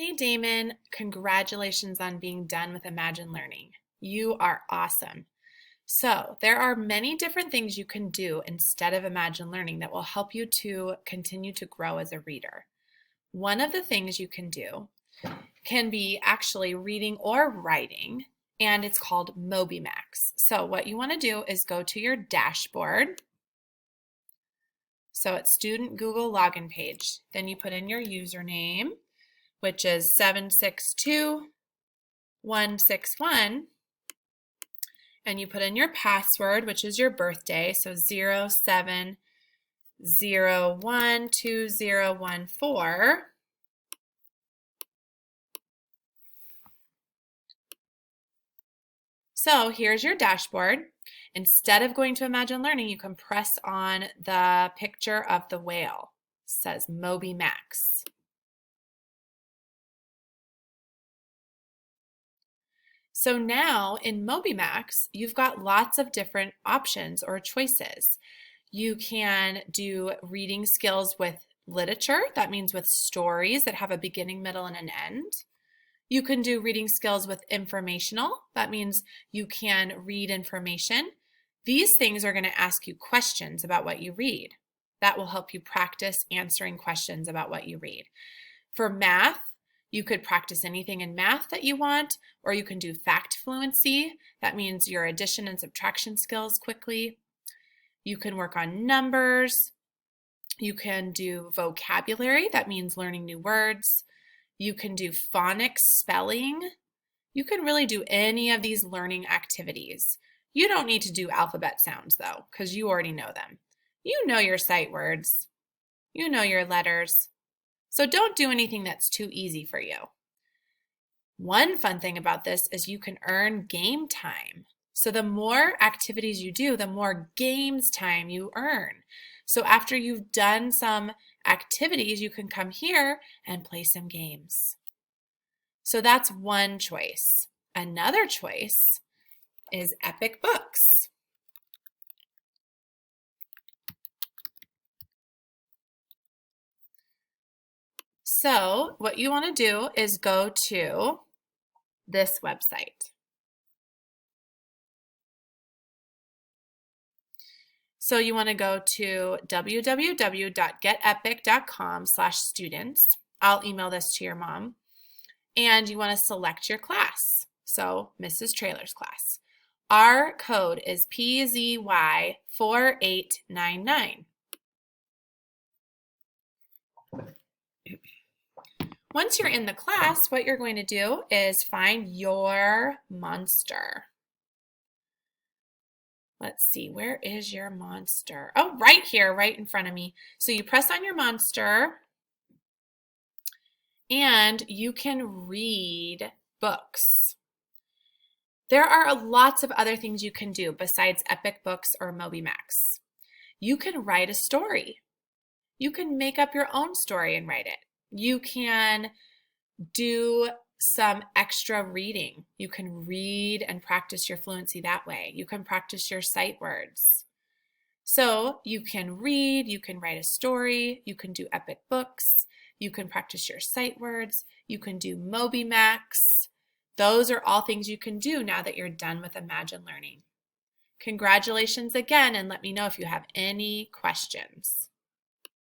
Hey Damon, congratulations on being done with Imagine Learning. You are awesome. So, there are many different things you can do instead of Imagine Learning that will help you to continue to grow as a reader. One of the things you can do can be actually reading or writing, and it's called MobyMax. So, what you want to do is go to your dashboard. So, it's Student Google Login page. Then you put in your username, which is 762161, and you put in your password, which is your birthday, so 07012014. So here's your dashboard. Instead of going to Imagine Learning, you can press on the picture of the whale. It says MobyMax. So now in MobyMax, you've got lots of different options or choices. You can do reading skills with literature, that means with stories that have a beginning, middle, and an end. You can do reading skills with informational, that means you can read information. These things are going to ask you questions about what you read. That will help you practice answering questions about what you read. For math, you could practice anything in math that you want, or you can do fact fluency. That means your addition and subtraction skills quickly. You can work on numbers. You can do vocabulary. That means learning new words. You can do phonics spelling. You can really do any of these learning activities. You don't need to do alphabet sounds though, because you already know them. You know your sight words. You know your letters. So don't do anything that's too easy for you. One fun thing about this is you can earn game time. So the more activities you do, the more games time you earn. So after you've done some activities, you can come here and play some games. So that's one choice. Another choice is Epic Books. So what you want to do is go to this website. So you want to go to www.getepic.com/students. I'll email this to your mom. And you want to select your class. So Mrs. Trailer's class. Our code is PZY4899. Once you're in the class, what you're going to do is find your monster. Let's see, where is your monster? Oh, right here, right in front of me. So you press on your monster and you can read books. There are lots of other things you can do besides Epic Books or MobyMax. You can write a story. You can make up your own story and write it. You can do some extra reading. You can read and practice your fluency that way. You can practice your sight words. So you can read, you can write a story, you can do Epic Books, you can practice your sight words, you can do MobyMax. Those are all things you can do now that you're done with Imagine Learning. Congratulations again, and let me know if you have any questions.